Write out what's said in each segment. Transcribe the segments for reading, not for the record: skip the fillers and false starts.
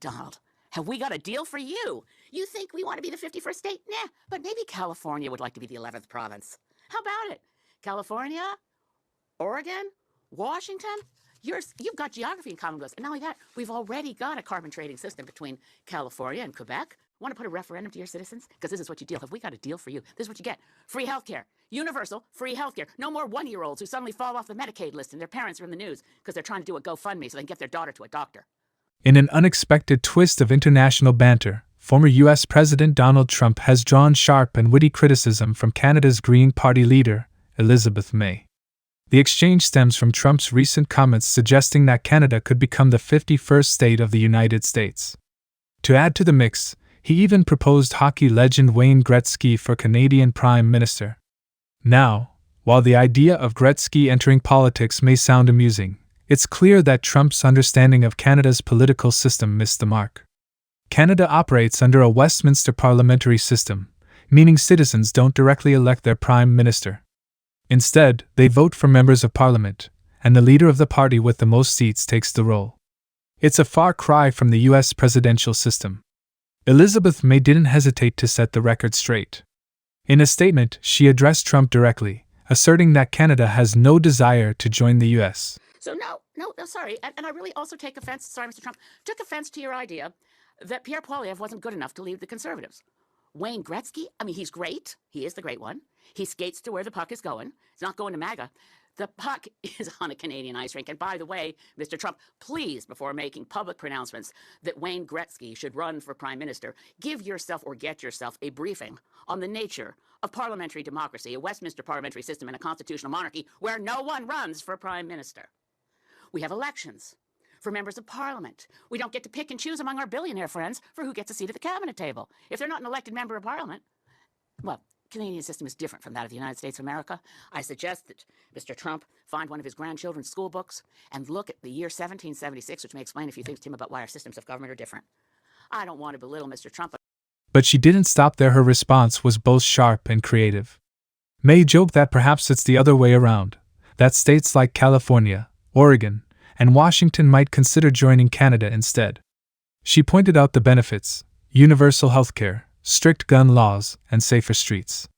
Donald, have we got a deal for you? You think we want to be the 51st state? Nah, but maybe California would like to be the 11th province. How about it? California, Oregon, Washington? You've got geography in common with us. And not only that, we've already got a carbon trading system between California and Quebec. Want to put a referendum to your citizens? Because this is what you deal. Have we got a deal for you? This is what you get. Free healthcare. Universal free healthcare. No more one-year-olds who suddenly fall off the Medicaid list and their parents are in the news because they're trying to do a GoFundMe so they can get their daughter to a doctor. In an unexpected twist of international banter, former U.S. President Donald Trump has drawn sharp and witty criticism from Canada's Green Party leader, Elizabeth May. The exchange stems from Trump's recent comments suggesting that Canada could become the 51st state of the United States. To add to the mix, he even proposed hockey legend Wayne Gretzky for Canadian Prime Minister. Now, while the idea of Gretzky entering politics may sound amusing, it's clear that Trump's understanding of Canada's political system missed the mark. Canada operates under a Westminster parliamentary system, meaning citizens don't directly elect their Prime Minister. Instead, they vote for members of Parliament, and the leader of the party with the most seats takes the role. It's a far cry from the U.S. presidential system. Elizabeth May didn't hesitate to set the record straight. In a statement, she addressed Trump directly, asserting that Canada has no desire to join the U.S. So no, sorry. And I really also take offense, sorry, Mr. Trump, took offense to your idea that Pierre Poilievre wasn't good enough to lead the Conservatives. Wayne Gretzky, I mean, he's great. He is the great one. He skates to where the puck is going. It's not going to MAGA. The puck is on a Canadian ice rink. And by the way, Mr. Trump, please, before making public pronouncements that Wayne Gretzky should run for Prime Minister, give yourself or get yourself a briefing on the nature of parliamentary democracy, a Westminster parliamentary system, and a constitutional monarchy where no one runs for Prime Minister. We have elections for members of Parliament. We don't get to pick and choose among our billionaire friends for who gets a seat at the cabinet table. If they're not an elected member of Parliament, well, Canadian system is different from that of the United States of America. I suggest that Mr. Trump find one of his grandchildren's school books and look at the year 1776, which may explain a few things to him about why our systems of government are different. I don't want to belittle Mr. Trump. But she didn't stop there. Her response was both sharp and creative. May joked that perhaps it's the other way around, that states like California, Oregon, and Washington might consider joining Canada instead. She pointed out the benefits: universal healthcare, strict gun laws, and safer streets.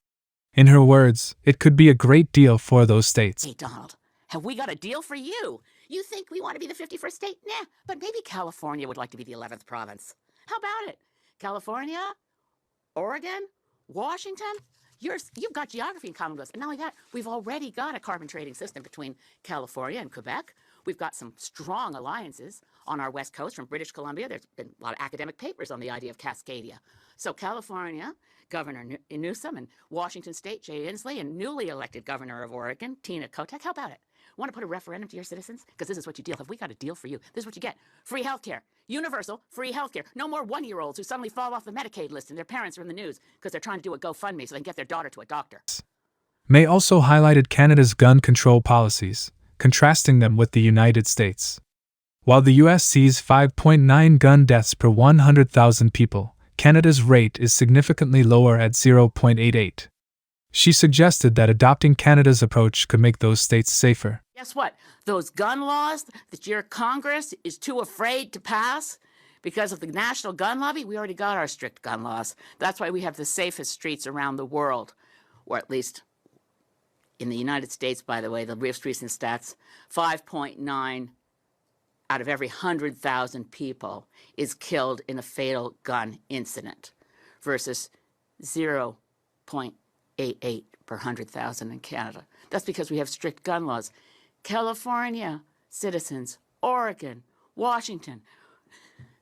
In her words, it could be a great deal for those states. Hey, Donald, have we got a deal for you? You think we want to be the 51st state? Nah, but maybe California would like to be the 11th province. How about it? California, Oregon, Washington? You've got geography in common with us. And not only that, we've already got a carbon trading system between California and Quebec. We've got some strong alliances on our west coast from British Columbia. There's been a lot of academic papers on the idea of Cascadia. So California, Governor Newsom, and Washington State, Jay Inslee, and newly elected Governor of Oregon, Tina Kotek. How about it? Want to put a referendum to your citizens? Because this is what you deal. Have we got a deal for you? This is what you get. Free healthcare. Universal free healthcare. No more one-year-olds who suddenly fall off the Medicaid list and their parents are in the news because they're trying to do a GoFundMe so they can get their daughter to a doctor. May also highlighted Canada's gun control policies, contrasting them with the United States. While the U.S. sees 5.9 gun deaths per 100,000 people, Canada's rate is significantly lower at 0.88. She suggested that adopting Canada's approach could make those states safer. Guess what? Those gun laws that your Congress is too afraid to pass because of the national gun lobby, we already got our strict gun laws. That's why we have the safest streets around the world, or at least in the United States, by the way, the most recent stats, 5.9 out of every 100,000 people is killed in a fatal gun incident versus 0.88 per 100,000 in Canada. That's because we have strict gun laws. California citizens, Oregon, Washington,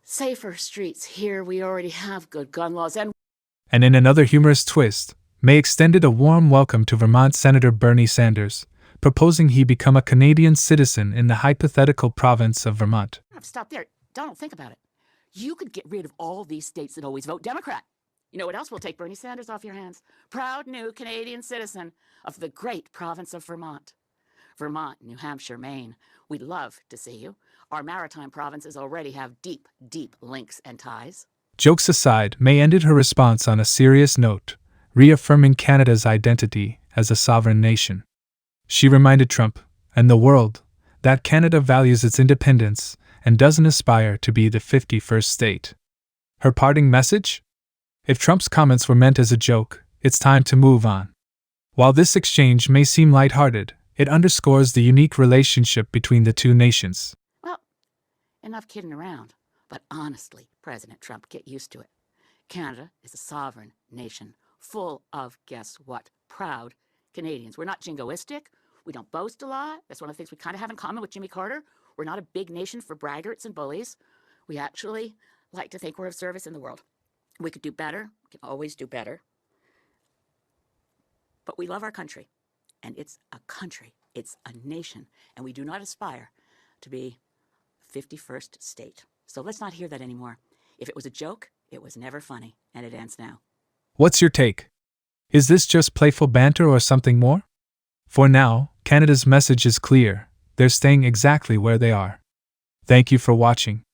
safer streets. Here we already have good gun laws. And in another humorous twist, May extended a warm welcome to Vermont Senator Bernie Sanders, proposing he become a Canadian citizen in the hypothetical province of Vermont. Stop there. Donald, think about it. You could get rid of all these states that always vote Democrat. You know what else will take Bernie Sanders off your hands? Proud new Canadian citizen of the great province of Vermont. Vermont, New Hampshire, Maine, we'd love to see you. Our maritime provinces already have deep, deep links and ties. Jokes aside, May ended her response on a serious note, reaffirming Canada's identity as a sovereign nation. She reminded Trump and the world that Canada values its independence and doesn't aspire to be the 51st state. Her parting message? If Trump's comments were meant as a joke, it's time to move on. While this exchange may seem lighthearted, it underscores the unique relationship between the two nations. Well, enough kidding around. But honestly, President Trump, get used to it. Canada is a sovereign nation, full of, guess what, proud Canadians. We're not jingoistic. We don't boast a lot. That's one of the things we kind of have in common with Jimmy Carter. We're not a big nation for braggarts and bullies. We actually like to think we're of service in the world. We could do better. We can always do better. But we love our country. And it's a country. It's a nation. And we do not aspire to be 51st state. So let's not hear that anymore. If it was a joke, it was never funny, and it ends now. What's your take? Is this just playful banter or something more? For now, Canada's message is clear. They're staying exactly where they are. Thank you for watching.